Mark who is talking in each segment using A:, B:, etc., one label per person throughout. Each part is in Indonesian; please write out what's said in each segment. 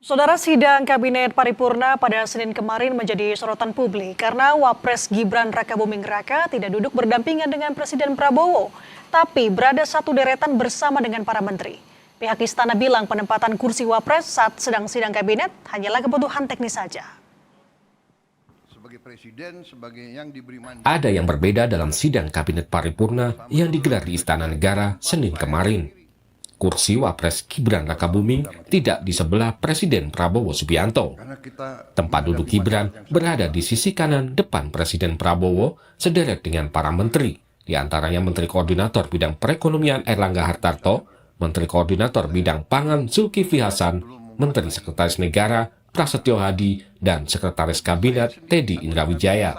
A: Saudara, sidang Kabinet Paripurna pada Senin kemarin menjadi sorotan publik karena Wapres Gibran Rakabuming Raka tidak duduk berdampingan dengan Presiden Prabowo, tapi berada satu deretan bersama dengan para menteri. Pihak istana bilang penempatan kursi Wapres saat sedang sidang Kabinet hanyalah kebutuhan teknis saja.
B: Ada yang berbeda dalam sidang Kabinet Paripurna yang digelar di Istana Negara Senin kemarin. Kursi Wapres Gibran Rakabuming tidak di sebelah Presiden Prabowo Subianto. Tempat duduk Gibran berada di sisi kanan depan Presiden Prabowo sederet dengan para menteri, di antaranya Menteri Koordinator Bidang Perekonomian Airlangga Hartarto, Menteri Koordinator Bidang Pangan Zulkifli Hasan, Menteri Sekretaris Negara Prasetyo Hadi, dan Sekretaris Kabinet Teddy Indrawijaya.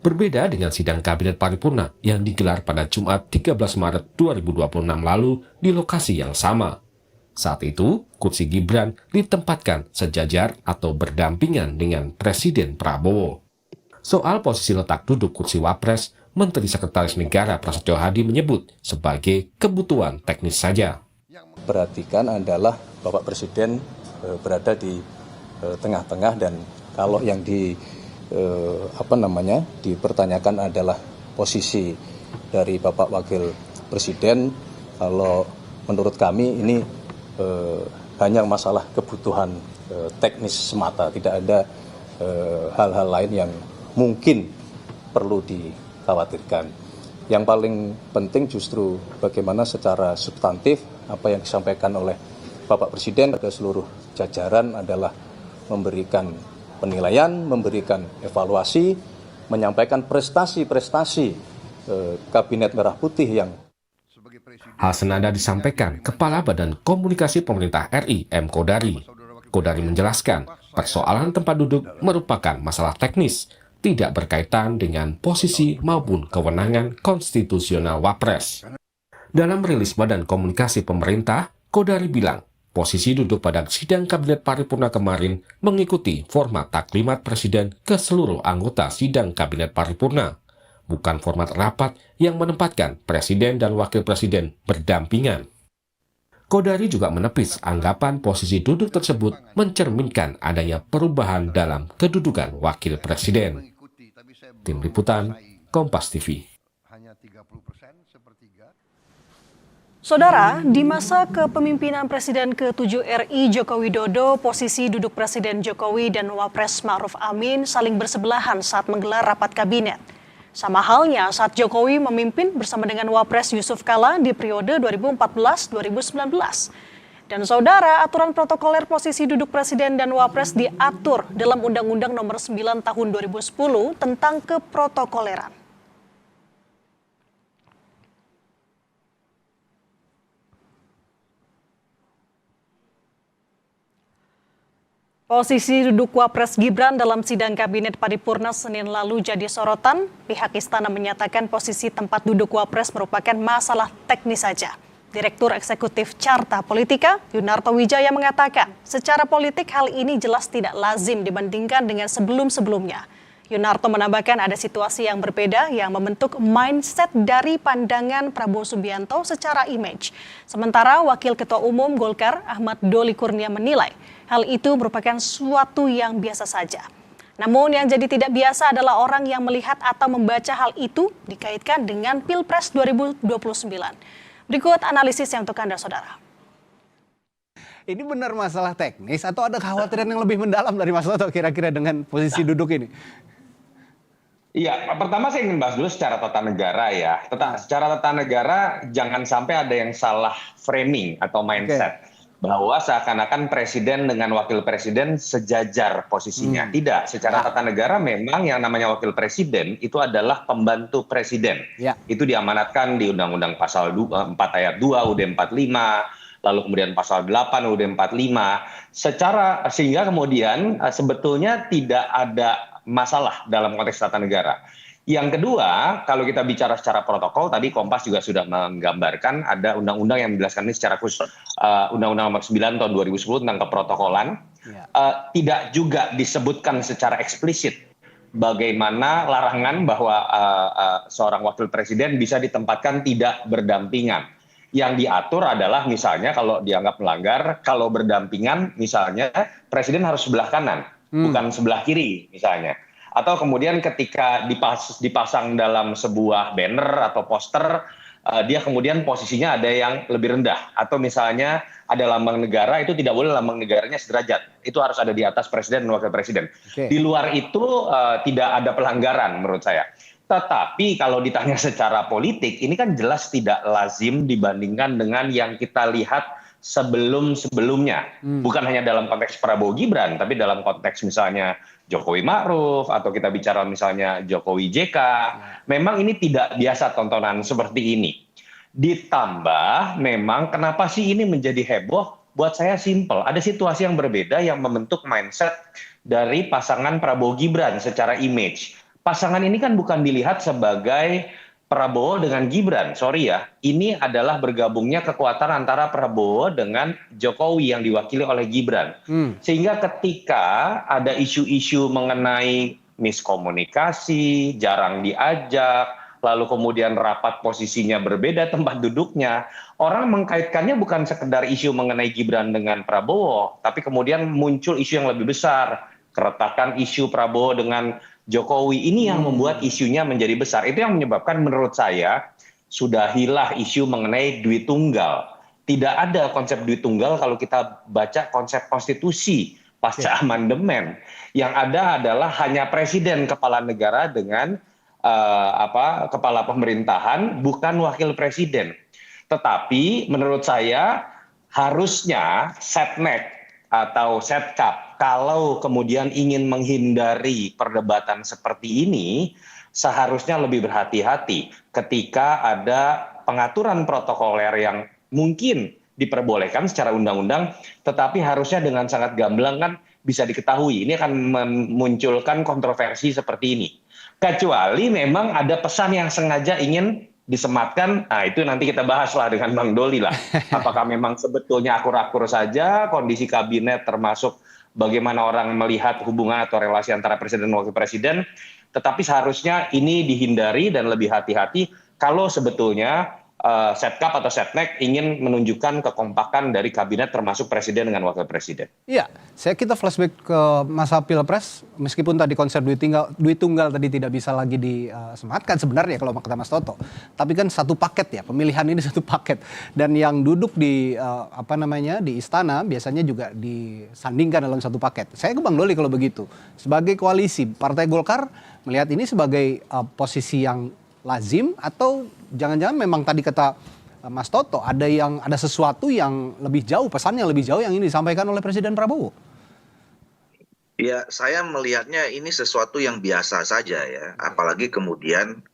B: Berbeda dengan sidang Kabinet Paripurna yang digelar pada Jumat 13 Maret 2026 lalu di lokasi yang sama. Saat itu, kursi Gibran ditempatkan sejajar atau berdampingan dengan Presiden Prabowo. Soal posisi letak duduk kursi Wapres, Menteri Sekretaris Negara Prasetyo Hadi menyebut sebagai kebutuhan teknis saja.
C: Perhatikan adalah Bapak Presiden berada di tengah-tengah, dan kalau yang dipertanyakan adalah posisi dari Bapak Wakil Presiden. Kalau menurut kami ini hanya masalah kebutuhan teknis semata, tidak ada hal-hal lain yang mungkin perlu dikhawatirkan. Yang paling penting justru bagaimana secara substantif apa yang disampaikan oleh Bapak Presiden pada seluruh jajaran adalah memberikan penilaian, memberikan evaluasi, menyampaikan prestasi-prestasi Kabinet Merah Putih yang...
B: Hal senada disampaikan Kepala Badan Komunikasi Pemerintah RI M. Kodari. Kodari menjelaskan persoalan tempat duduk merupakan masalah teknis, tidak berkaitan dengan posisi maupun kewenangan konstitusional Wapres. Dalam rilis Badan Komunikasi Pemerintah, Kodari bilang, posisi duduk pada sidang Kabinet Paripurna kemarin mengikuti format taklimat Presiden ke seluruh anggota sidang Kabinet Paripurna, bukan format rapat yang menempatkan Presiden dan Wakil Presiden berdampingan. Kodari juga menepis anggapan posisi duduk tersebut mencerminkan adanya perubahan dalam kedudukan Wakil Presiden. Tim Liputan, Kompas TV.
A: Saudara, di masa kepemimpinan Presiden ke-7 RI Joko Widodo, posisi duduk Presiden Jokowi dan Wapres Ma'ruf Amin saling bersebelahan saat menggelar rapat kabinet. Sama halnya saat Jokowi memimpin bersama dengan Wapres Yusuf Kala di periode 2014-2019. Dan saudara, aturan protokoler posisi duduk Presiden dan Wapres diatur dalam Undang-Undang Nomor 9 Tahun 2010 tentang keprotokoleran. Posisi duduk Wapres Gibran dalam sidang Kabinet Paripurna Senin lalu jadi sorotan. Pihak istana menyatakan posisi tempat duduk Wapres merupakan masalah teknis saja. Direktur Eksekutif Carta Politika, Yunarto Wijaya mengatakan, secara politik hal ini jelas tidak lazim dibandingkan dengan sebelum-sebelumnya. Yunarto menambahkan ada situasi yang berbeda yang membentuk mindset dari pandangan Prabowo Subianto secara image. Sementara Wakil Ketua Umum Golkar Ahmad Doli Kurnia menilai hal itu merupakan suatu yang biasa saja. Namun yang jadi tidak biasa adalah orang yang melihat atau membaca hal itu dikaitkan dengan Pilpres 2029. Berikut analisis yang untuk Anda, Saudara.
D: Ini benar masalah teknis atau ada kekhawatiran yang lebih mendalam dari masalah atau kira-kira dengan posisi duduk ini?
E: Iya, pertama saya ingin bahas dulu secara tata negara ya. Secara tata negara jangan sampai ada yang salah framing atau mindset. Bahwa seakan-akan presiden dengan wakil presiden sejajar posisinya. Tidak, secara tata negara memang yang namanya wakil presiden itu adalah pembantu presiden. Itu diamanatkan di Undang-Undang Pasal 4 Ayat 2 UUD 45, lalu kemudian Pasal 8 UUD 45, sehingga kemudian sebetulnya tidak ada masalah dalam konteks tata negara. Yang kedua, kalau kita bicara secara protokol, tadi Kompas juga sudah menggambarkan ada undang-undang yang menjelaskan ini secara khusus. Undang-Undang Nomor 9 Tahun 2010 tentang keprotokolan. Tidak juga disebutkan secara eksplisit bagaimana larangan bahwa seorang wakil presiden bisa ditempatkan tidak berdampingan. yang diatur adalah misalnya kalau dianggap melanggar, kalau berdampingan misalnya presiden harus sebelah kanan, bukan sebelah kiri misalnya. Atau kemudian ketika dipasang dalam sebuah banner atau poster, dia kemudian posisinya ada yang lebih rendah. Atau misalnya ada lambang negara, itu tidak boleh lambang negaranya sederajat. Itu harus ada di atas presiden dan wakil presiden. Di luar itu tidak ada pelanggaran menurut saya. Tetapi kalau ditanya secara politik, ini kan jelas tidak lazim dibandingkan dengan yang kita lihat sebelum-sebelumnya. Bukan hanya dalam konteks Prabowo Gibran, tapi dalam konteks misalnya Jokowi Ma'ruf, atau kita bicara misalnya Jokowi JK. Memang ini tidak biasa tontonan seperti ini. Ditambah memang kenapa sih ini menjadi heboh? Buat saya simple, ada situasi yang berbeda yang membentuk mindset dari pasangan Prabowo Gibran secara image. Pasangan ini kan bukan dilihat sebagai Prabowo dengan Gibran, sorry ya, ini adalah bergabungnya kekuatan antara Prabowo dengan Jokowi yang diwakili oleh Gibran. Sehingga ketika ada isu-isu mengenai miskomunikasi, jarang diajak, lalu kemudian rapat posisinya berbeda tempat duduknya, orang mengkaitkannya bukan sekedar isu mengenai Gibran dengan Prabowo, tapi kemudian muncul isu yang lebih besar, keretakan isu Prabowo dengan Jokowi, ini yang membuat isunya menjadi besar. Itu yang menyebabkan menurut saya sudahilah isu mengenai duit tunggal. Tidak ada konsep duit tunggal kalau kita baca konsep konstitusi pasca amandemen. Yang ada adalah hanya presiden kepala negara dengan kepala pemerintahan, bukan wakil presiden. Tetapi menurut saya harusnya setnek atau setkap, kalau kemudian ingin menghindari perdebatan seperti ini, seharusnya lebih berhati-hati ketika ada pengaturan protokoler yang mungkin diperbolehkan secara undang-undang, tetapi harusnya dengan sangat gamblang kan bisa diketahui. Ini akan memunculkan kontroversi seperti ini. Kecuali memang ada pesan yang sengaja ingin disematkan, nah itu nanti kita bahaslah dengan Bang Doli lah. Apakah memang sebetulnya akur-akur saja kondisi kabinet, termasuk bagaimana orang melihat hubungan atau relasi antara presiden dan wakil presiden, tetapi seharusnya ini dihindari dan lebih hati-hati kalau sebetulnya setkap atau setnek ingin menunjukkan kekompakan dari kabinet termasuk presiden dengan wakil presiden.
D: Iya, kita flashback ke masa Pilpres, meskipun tadi konsep duit tunggal tadi tidak bisa lagi disematkan sebenarnya kalau kata Mas Toto. Tapi kan satu paket ya, pemilihan ini satu paket. Dan yang duduk di di istana biasanya juga disandingkan dalam satu paket. Saya ke Bang Doli kalau begitu. Sebagai koalisi, Partai Golkar melihat ini sebagai posisi yang lazim atau jangan-jangan memang tadi kata Mas Toto ada sesuatu yang lebih jauh, pesan yang lebih jauh yang ini disampaikan oleh Presiden Prabowo?
F: Ya, saya melihatnya ini sesuatu yang biasa saja ya. Apalagi kemudian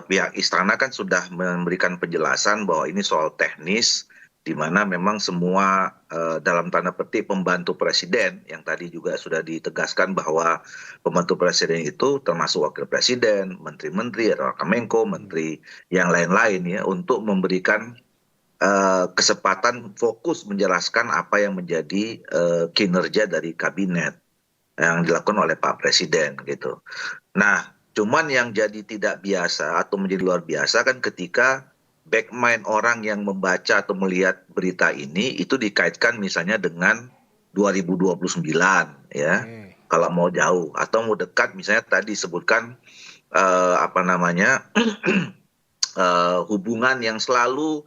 F: pihak istana kan sudah memberikan penjelasan bahwa ini soal teknis, di mana memang semua dalam tanda petik pembantu presiden, yang tadi juga sudah ditegaskan bahwa pembantu presiden itu termasuk wakil presiden, menteri-menteri, atau Menko, menteri yang lain-lain ya, untuk memberikan kesempatan fokus menjelaskan apa yang menjadi kinerja dari kabinet yang dilakukan oleh Pak Presiden gitu. Nah, cuman yang jadi tidak biasa atau menjadi luar biasa kan ketika back mind orang yang membaca atau melihat berita ini itu dikaitkan misalnya dengan 2029 ya. Kalau mau jauh atau mau dekat misalnya tadi disebutkan hubungan yang selalu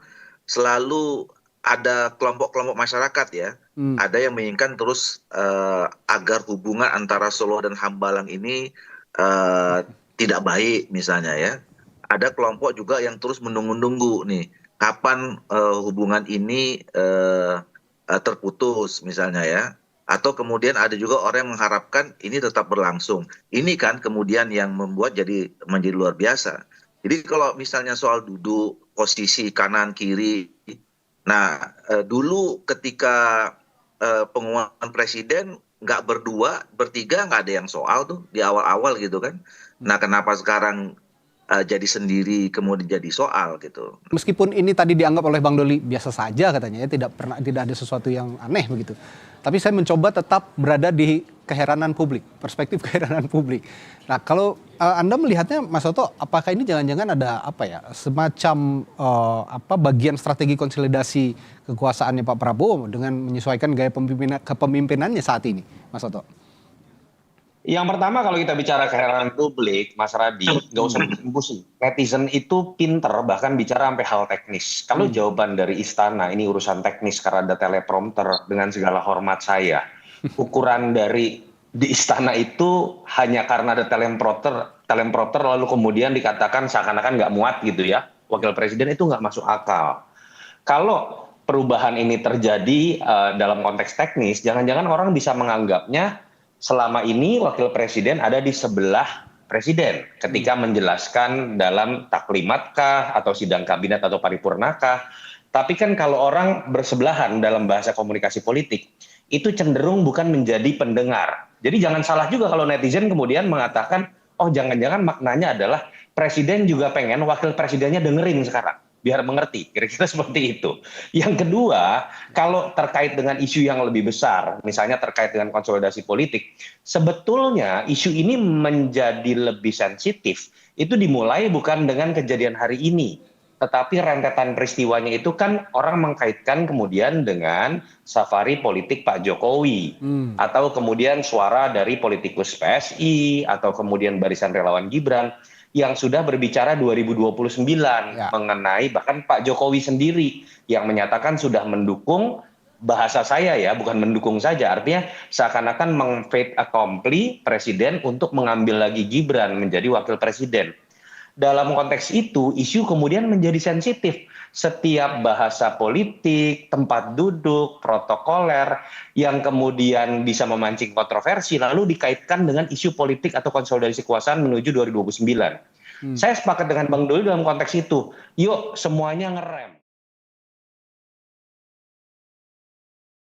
F: ada kelompok-kelompok masyarakat ya. Ada yang menginginkan terus agar hubungan antara Solo dan Hambalang ini tidak baik misalnya ya. Ada kelompok juga yang terus menunggu-nunggu nih kapan hubungan ini terputus misalnya ya. Atau kemudian ada juga orang yang mengharapkan ini tetap berlangsung. Ini kan kemudian yang membuat menjadi luar biasa. Jadi kalau misalnya soal duduk posisi kanan kiri, nah dulu ketika pengumuman presiden nggak berdua, bertiga nggak ada yang soal tuh di awal-awal gitu kan. Nah kenapa sekarang jadi sendiri kemudian jadi soal gitu.
D: Meskipun ini tadi dianggap oleh Bang Doli biasa saja katanya ya, tidak ada sesuatu yang aneh begitu. Tapi saya mencoba tetap berada di keheranan publik, perspektif keheranan publik. Nah, kalau Anda melihatnya, Mas Toto, apakah ini jangan-jangan ada apa ya, semacam bagian strategi konsolidasi kekuasaannya Pak Prabowo dengan menyesuaikan gaya kepemimpinannya saat ini, Mas Toto?
E: Yang pertama kalau kita bicara keheranan publik, Mas Radi, nggak usah pusing. Netizen itu pinter, bahkan bicara sampai hal teknis. Kalau jawaban dari istana, ini urusan teknis karena ada teleprompter, dengan segala hormat saya. Ukuran dari di istana itu hanya karena ada teleprompter lalu kemudian dikatakan seakan-akan nggak muat gitu ya. Wakil Presiden itu nggak masuk akal. Kalau perubahan ini terjadi dalam konteks teknis, jangan-jangan orang bisa menganggapnya selama ini Wakil Presiden ada di sebelah Presiden ketika menjelaskan dalam taklimatkah atau sidang kabinet atau paripurnakah. Tapi kan kalau orang bersebelahan dalam bahasa komunikasi politik, itu cenderung bukan menjadi pendengar. Jadi jangan salah juga kalau netizen kemudian mengatakan, oh jangan-jangan maknanya adalah Presiden juga pengen Wakil Presidennya dengerin sekarang, biar mengerti, kira-kira seperti itu. Yang kedua, kalau terkait dengan isu yang lebih besar, misalnya terkait dengan konsolidasi politik, sebetulnya isu ini menjadi lebih sensitif, itu dimulai bukan dengan kejadian hari ini, tetapi rentetan peristiwanya itu kan orang mengkaitkan kemudian dengan safari politik Pak Jokowi, atau kemudian suara dari politikus PSI, atau kemudian barisan relawan Gibran, yang sudah berbicara 2029 mengenai bahkan Pak Jokowi sendiri yang menyatakan sudah mendukung, bahasa saya ya, bukan mendukung saja, artinya seakan-akan meng-fait accompli Presiden untuk mengambil lagi Gibran menjadi Wakil Presiden. Dalam konteks itu, isu kemudian menjadi sensitif. Setiap bahasa politik, tempat duduk, protokoler, yang kemudian bisa memancing kontroversi, lalu dikaitkan dengan isu politik atau konsolidasi kekuasaan menuju 2029. Saya sepakat dengan Bang Doli dalam konteks itu. Yuk semuanya ngerem.